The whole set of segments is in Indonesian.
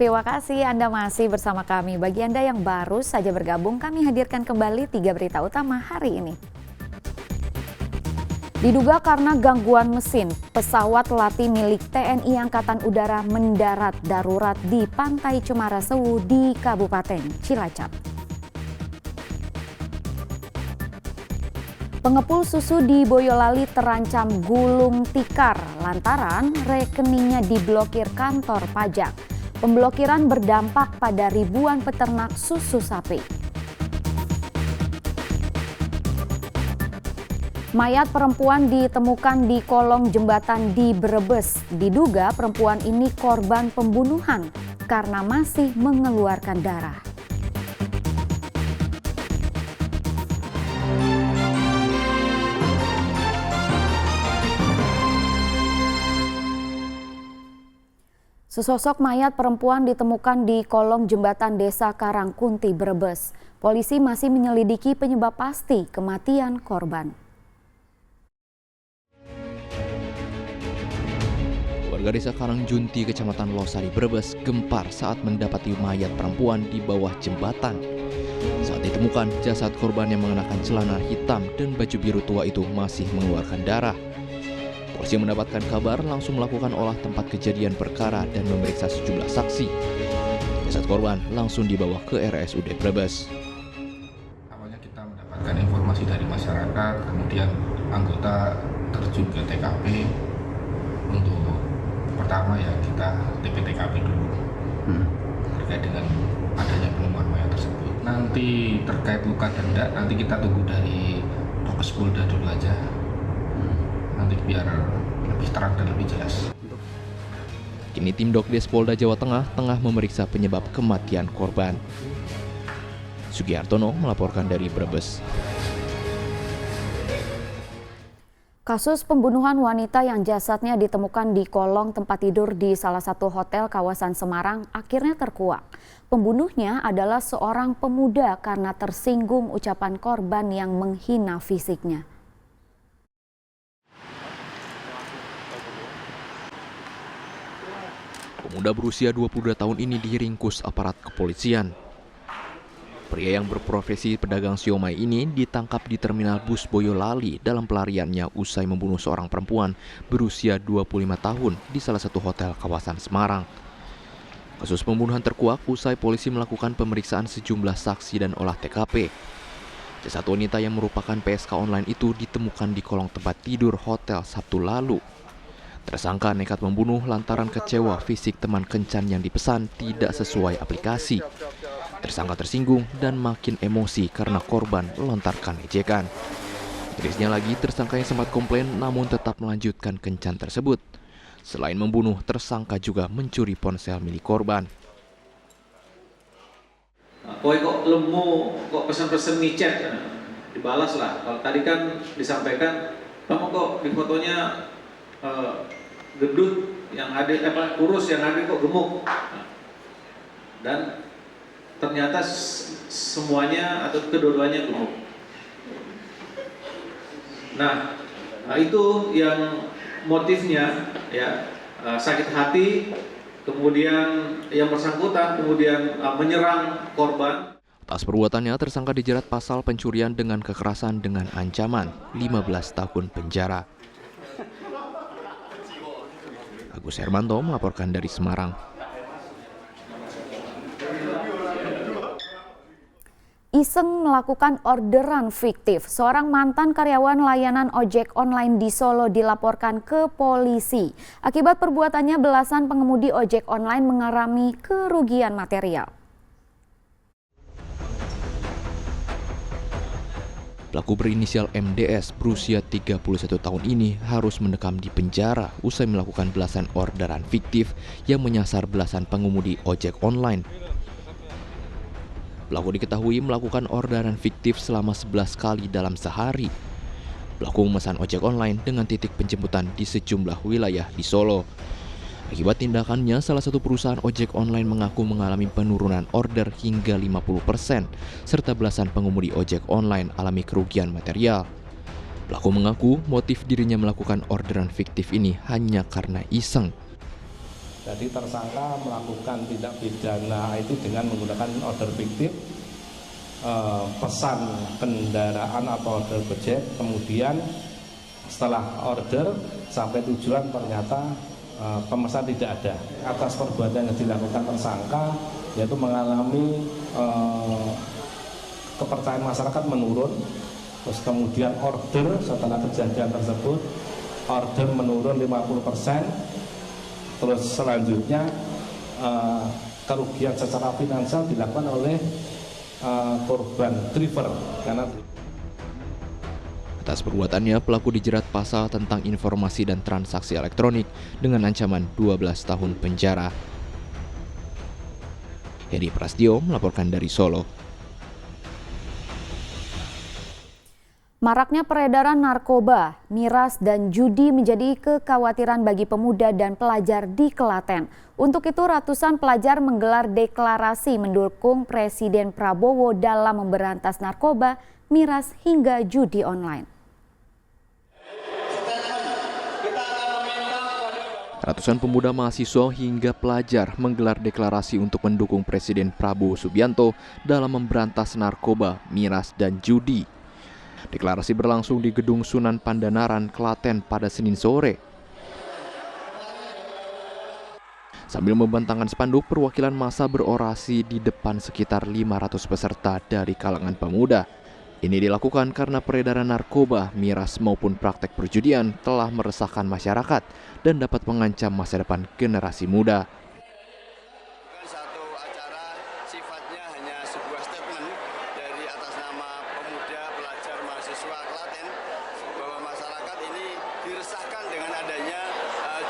Terima kasih Anda masih bersama kami. Bagi Anda yang baru saja bergabung, kami hadirkan kembali 3 berita utama hari ini. Diduga karena gangguan mesin, pesawat latih milik TNI Angkatan Udara mendarat darurat di Pantai Cemara Sewu di Kabupaten Cilacap. Pengepul susu di Boyolali terancam gulung tikar lantaran rekeningnya diblokir kantor pajak. Pemblokiran berdampak pada ribuan peternak susu sapi. Mayat perempuan ditemukan di kolong jembatan di Brebes. Diduga perempuan ini korban pembunuhan karena masih mengeluarkan darah. Sesosok mayat perempuan ditemukan di kolong jembatan Desa Karangkunti, Brebes. Polisi masih menyelidiki penyebab pasti kematian korban. Warga Desa Karangjunti, Kecamatan Losari, Brebes gempar saat mendapati mayat perempuan di bawah jembatan. Saat ditemukan, jasad korban yang mengenakan celana hitam dan baju biru tua itu masih mengeluarkan darah. Polisi mendapatkan kabar langsung melakukan olah tempat kejadian perkara dan memeriksa sejumlah saksi. Jasad korban langsung dibawa ke RSUD Brebes. Awalnya kita mendapatkan informasi dari masyarakat, kemudian anggota terjun ke TKP. Untuk pertama ya kita TP-TKP dulu terkait dengan adanya penemuan mayat tersebut. Nanti terkait luka dan enggak, nanti kita tunggu dari Dokes Polda dulu aja. Nanti biar lebih terang dan lebih jelas. Kini tim Dokdes Polda Jawa Tengah tengah memeriksa penyebab kematian korban. Sugiartono melaporkan dari Brebes. Kasus pembunuhan wanita yang jasadnya ditemukan di kolong tempat tidur di salah satu hotel kawasan Semarang akhirnya terkuak. Pembunuhnya adalah seorang pemuda karena tersinggung ucapan korban yang menghina fisiknya. Pemuda berusia 22 tahun ini diringkus aparat kepolisian. Pria yang berprofesi pedagang siomay ini ditangkap di terminal bus Boyolali dalam pelariannya usai membunuh seorang perempuan berusia 25 tahun di salah satu hotel kawasan Semarang. Kasus pembunuhan terkuak usai polisi melakukan pemeriksaan sejumlah saksi dan olah TKP. Jasad wanita yang merupakan PSK online itu ditemukan di kolong tempat tidur hotel Sabtu lalu. Tersangka nekat membunuh lantaran kecewa fisik teman kencan yang dipesan tidak sesuai aplikasi. Tersangka tersinggung dan makin emosi karena korban melontarkan ejekan. Mirisnya lagi, tersangka yang sempat komplain namun tetap melanjutkan kencan tersebut. Selain membunuh, tersangka juga mencuri ponsel milik korban. Kowe kok lemu, kok pesan-pesan micet, dibalas lah. Kalau tadi kan disampaikan, kamu kok di fotonya gendut, yang ada kurus, yang ada kok gemuk. Dan ternyata semuanya atau kedua-duanya gemuk. Nah, itu yang motifnya ya sakit hati, kemudian yang bersangkutan kemudian menyerang korban. Atas perbuatannya, tersangka dijerat pasal pencurian dengan kekerasan dengan ancaman 15 tahun penjara. Agus Hermanto melaporkan dari Semarang. Iseng melakukan orderan fiktif. Seorang mantan karyawan layanan ojek online di Solo dilaporkan ke polisi. Akibat perbuatannya, belasan pengemudi ojek online mengalami kerugian material. Pelaku berinisial MDS berusia 31 tahun ini harus mendekam di penjara usai melakukan belasan orderan fiktif yang menyasar belasan pengemudi ojek online. Pelaku diketahui melakukan orderan fiktif selama 11 kali dalam sehari. Pelaku memesan ojek online dengan titik penjemputan di sejumlah wilayah di Solo. Akibat tindakannya, salah satu perusahaan ojek online mengaku mengalami penurunan order hingga 50%, serta belasan pengemudi ojek online alami kerugian material. Pelaku mengaku motif dirinya melakukan orderan fiktif ini hanya karena iseng. Jadi tersangka melakukan tindak pidana itu dengan menggunakan order fiktif, pesan kendaraan atau order Gojek, kemudian setelah order sampai tujuan ternyata pemesan tidak ada. Atas perbuatan yang dilakukan tersangka yaitu mengalami kepercayaan masyarakat menurun, terus kemudian order setelah kejadian tersebut order menurun 50%. Terus selanjutnya kerugian secara finansial dilakukan oleh korban driver. Atas perbuatannya, pelaku dijerat pasal tentang informasi dan transaksi elektronik dengan ancaman 12 tahun penjara. Hedi Prastio melaporkan dari Solo. Maraknya peredaran narkoba, miras, dan judi menjadi kekhawatiran bagi pemuda dan pelajar di Klaten. Untuk itu ratusan pelajar menggelar deklarasi mendukung Presiden Prabowo dalam memberantas narkoba, miras, hingga judi online. Ratusan pemuda mahasiswa hingga pelajar menggelar deklarasi untuk mendukung Presiden Prabowo Subianto dalam memberantas narkoba, miras, dan judi. Deklarasi berlangsung di Gedung Sunan Pandanaran, Klaten pada Senin sore. Sambil membentangkan spanduk, perwakilan massa berorasi di depan sekitar 500 peserta dari kalangan pemuda. Ini dilakukan karena peredaran narkoba, miras maupun praktek perjudian telah meresahkan masyarakat dan dapat mengancam masa depan generasi muda. Satu acara sifatnya hanya sebuah statement dari atas nama pemuda, pelajar, mahasiswa Klaten bahwa masyarakat ini diresahkan dengan adanya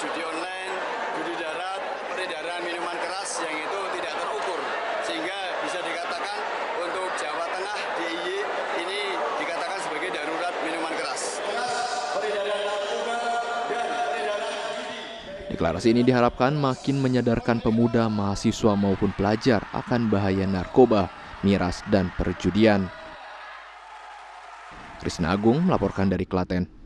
judi online, judi darat, peredaran minuman keras yang itu tidak terukur, sehingga bisa dikatakan untuk Jawa Tengah DIY ini dikatakan sebagai darurat minuman keras. Peredaran narkoba dan peredaran judi. Deklarasi ini diharapkan makin menyadarkan pemuda, mahasiswa maupun pelajar akan bahaya narkoba, miras, dan perjudian. Krisna Agung melaporkan dari Klaten.